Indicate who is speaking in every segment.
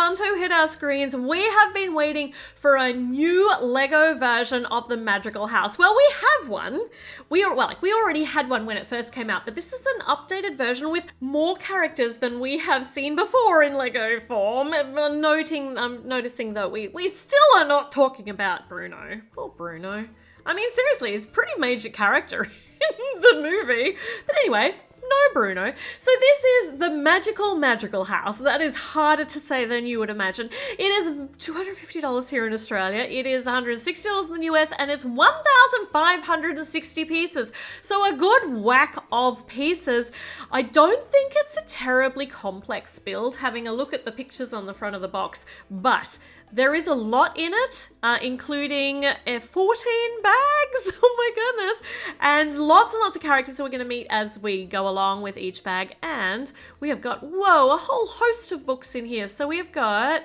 Speaker 1: on to hit our screens. We have been waiting for a new Lego version of the Madrigal House. Well, we have one. We already had one when it first came out, but this is an updated version with more characters than we have seen before in Lego form. I'm noticing that we still are not talking about Bruno. Poor Bruno. I mean, seriously, he's a pretty major character in the movie. But anyway, no Bruno. So this is the Magical Madrigal House. That is harder to say than you would imagine. It is $250 here in Australia. It is $160 in the US, and it's 1,560 pieces. So a good whack of pieces. I don't think it's a terribly complex build, having a look at the pictures on the front of the box, but there is a lot in it, including 14 bags, oh my goodness, and lots of characters who we're going to meet as we go along with each bag. And we have got, whoa, a whole host of books in here. So we have got,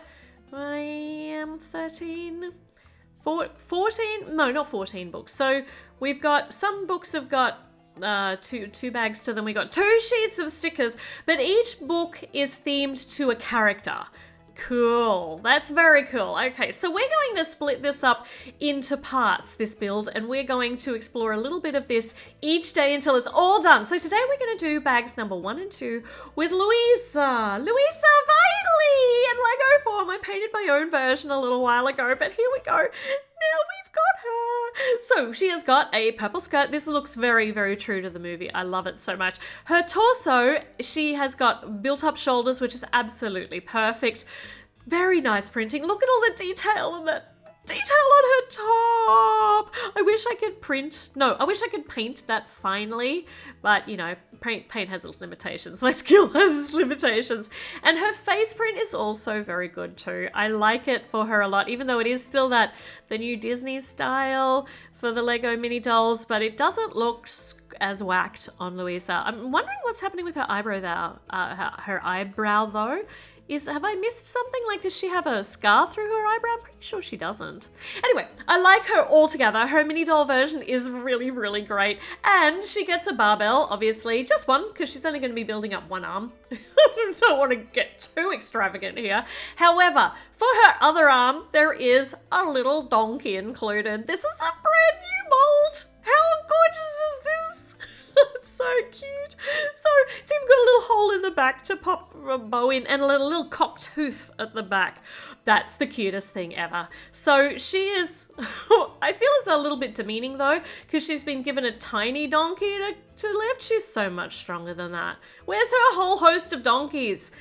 Speaker 1: 14, no, not 14 books. So we've got, some books have got two bags to them. We got 2 sheets of stickers, but each book is themed to a character. Cool. That's very cool. Okay, so we're going to split this up into parts, this build, and we're going to explore a little bit of this each day until it's all done. So today we're going to do bags number 1 and 2 with Louisa. Louisa, finally! In Lego form. I painted my own version a little while ago, but here we go. Now we've got her. So she has got a purple skirt. This looks very, very true to the movie. I love it so much. Her torso, she has got built up shoulders, which is absolutely perfect. Very nice printing. Look at all the detail and that detail on her top. I wish I could paint that finely, but you know, paint has its limitations. My skill has its limitations. And her face print is also very good too. I like it for her a lot, even though it is still the new Disney style for the Lego mini dolls, but it doesn't look as whacked on Louisa. I'm wondering what's happening with her eyebrow though. Have I missed something? Like, does she have a scar through her eyebrow? I'm pretty sure she doesn't. Anyway, I like her altogether. Her mini doll version is really, really great. And she gets a barbell, obviously. Just one, because she's only going to be building up one arm. I don't want to get too extravagant here. However, for her other arm, there is a little donkey included. This is a brand new mold. How gorgeous is this? It's so cute. So it's even got a little hole in the back to pop a bow in, and a little cocked tooth at the back. That's the cutest thing ever. So she is, I feel it's a little bit demeaning though, because she's been given a tiny donkey to lift. She's so much stronger than that. Where's her whole host of donkeys?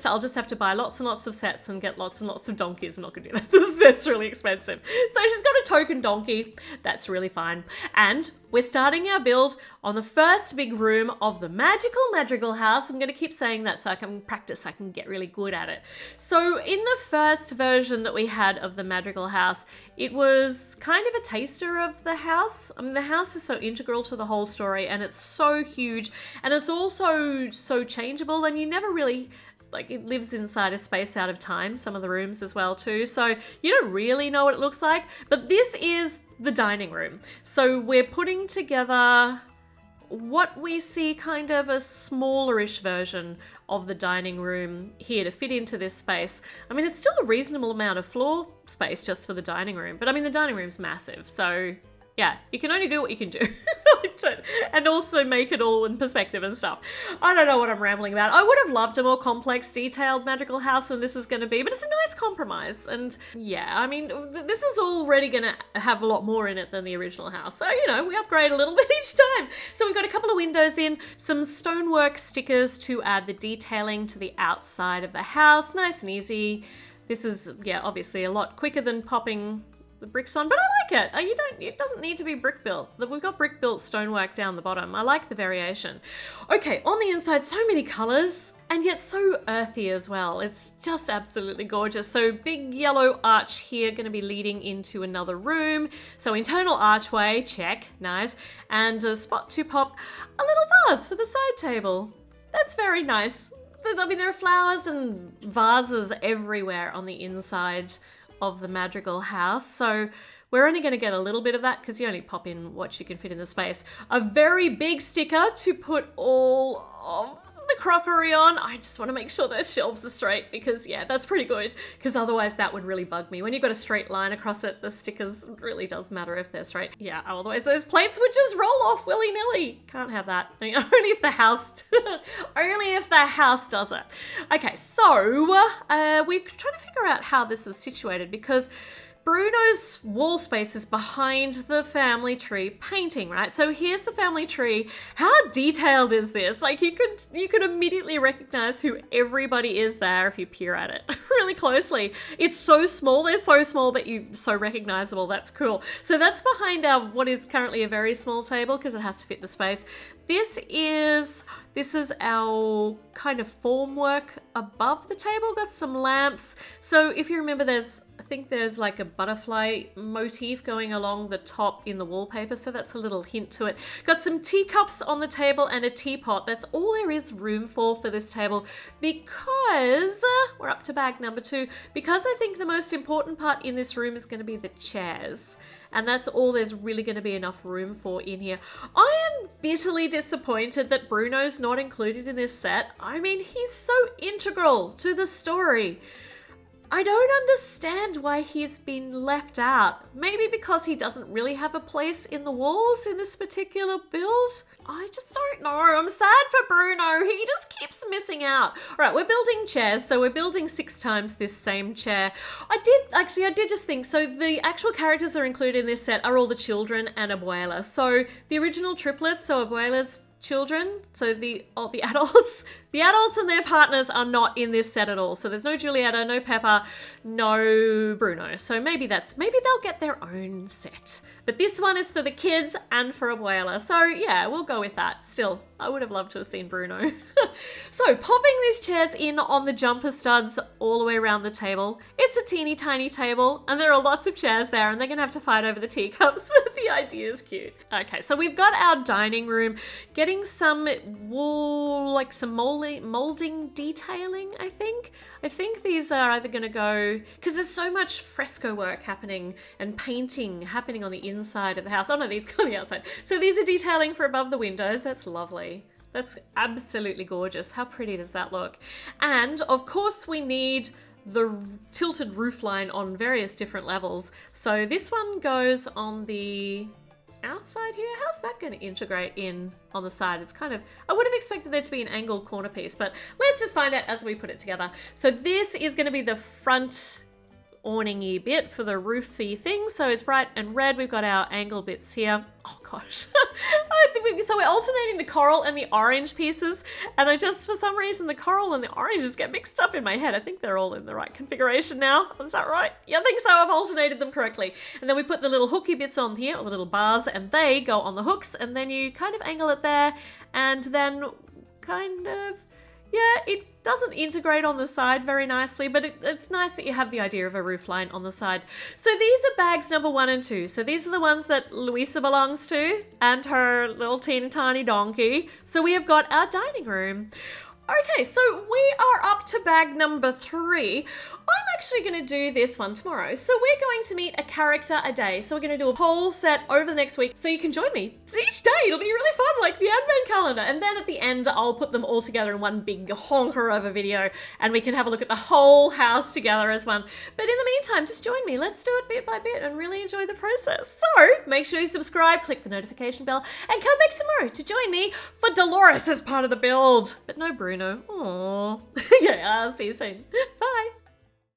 Speaker 1: I'll just have to buy lots and lots of sets and get lots and lots of donkeys. I'm not gonna do that. The set's really expensive. So she's got a token donkey. That's really fine. And we're starting our build on the first big room of the Magical Madrigal House. I'm gonna keep saying that so I can practice, I can get really good at it. So in the first version that we had of the Madrigal House, it was kind of a taster of the house. I mean, the house is so integral to the whole story, and it's so huge, and it's also so changeable, and you never really, like, it lives inside a space out of time, some of the rooms as well too, so you don't really know what it looks like. But this is the dining room. So we're putting together what we see kind of a smallerish version of the dining room here to fit into this space. I mean, it's still a reasonable amount of floor space just for the dining room, but I mean, the dining room's massive, so yeah, you can only do what you can do. And also make it all in perspective and stuff. I don't know what I'm rambling about. I would have loved a more complex, detailed Madrigal House than this is going to be, but it's a nice compromise. And yeah, I mean, this is already going to have a lot more in it than the original house. So, you know, we upgrade a little bit each time. So we've got a couple of windows in, some stonework stickers to add the detailing to the outside of the house. Nice and easy. This is, yeah, obviously a lot quicker than popping the bricks on, but I like it. It doesn't need to be brick built. We've got brick built stonework down the bottom. I like the variation. Okay, on the inside, so many colors, and yet so earthy as well. It's just absolutely gorgeous. So big yellow arch here, going to be leading into another room. So internal archway, check, nice. And a spot to pop a little vase for the side table. That's very nice. I mean, there are flowers and vases everywhere on the inside of the Madrigal House, so we're only going to get a little bit of that because you only pop in what you can fit in the space. A very big sticker to put all of the the crockery on. I just want to make sure those shelves are straight because, yeah, that's pretty good. Because otherwise that would really bug me. When you've got a straight line across it, the stickers really does matter if they're straight. Yeah, otherwise those plates would just roll off willy-nilly. Can't have that. I mean, only if the house, only if the house does it. Okay, so we're trying to figure out how this is situated because Bruno's wall space is behind the family tree painting, right? So here's the family tree. How detailed is this? Like you could immediately recognize who everybody is there if you peer at it really closely. It's so small, they're so small, but you're so recognizable. That's cool. So that's behind our what is currently a very small table because it has to fit the space. This is our kind of formwork above the table. Got some lamps. So if you remember, I think there's like a butterfly motif going along the top in the wallpaper, so that's a little hint to it. Got some teacups on the table and a teapot. That's all there is room for this table because we're up to bag number 2. Because I think the most important part in this room is going to be the chairs. And that's all there's really going to be enough room for in here. I am bitterly disappointed that Bruno's not included in this set. I mean, he's so integral to the story. I don't understand why he's been left out. Maybe because he doesn't really have a place in the walls in this particular build. I just don't know. I'm sad for Bruno. He just keeps missing out. All right, we're building chairs. So we're building 6 times this same chair. I did just think, so the actual characters that are included in this set are all the children and Abuela. So the original triplets, so Abuela's children, so the adults and their partners are not in this set at all. So there's no Julieta, no Peppa, no Bruno. So maybe they'll get their own set. But this one is for the kids and for Abuela. So yeah, we'll go with that. Still, I would have loved to have seen Bruno. So popping these chairs in on the jumper studs all the way around the table. It's a teeny tiny table and there are lots of chairs there and they're going to have to fight over the teacups, but the idea is cute. Okay, so we've got our dining room. Getting some wool, like some molding detailing, I think. I think these are either going to go, because there's so much fresco work happening and painting happening on the inside of the house. Oh no, these go on the outside. So these are detailing for above the windows. That's lovely. That's absolutely gorgeous. How pretty does that look? And of course we need the tilted roofline on various different levels. So this one goes on the outside here. How's that going to integrate in on the side? It's kind of, I would have expected there to be an angled corner piece, but let's just find out as we put it together. So this is going to be the front awning-y bit for the roofy thing. So it's bright and red. We've got our angle bits here. Oh gosh. So we're alternating the coral and the orange pieces. And I just, for some reason, the coral and the oranges get mixed up in my head. I think they're all in the right configuration now. Is that right? Yeah, I think so. I've alternated them correctly. And then we put the little hooky bits on here, or the little bars, and they go on the hooks. And then you kind of angle it there. And then kind of, yeah, it doesn't integrate on the side very nicely, but it's nice that you have the idea of a roof line on the side. So these are bags number 1 and 2. So these are the ones that Louisa belongs to and her little teeny tiny donkey. So we have got our dining room. Okay, so we are up to bag number 3. I'm actually going to do this one tomorrow. So we're going to meet a character a day. So we're going to do a whole set over the next week. So you can join me each day. It'll be really fun, like the advent calendar. And then at the end, I'll put them all together in one big honker of a video and we can have a look at the whole house together as one. But in the meantime, just join me. Let's do it bit by bit and really enjoy the process. So make sure you subscribe, click the notification bell, and come back tomorrow to join me for Dolores as part of the build. But no Bruno. Aww. Okay, I'll see you soon.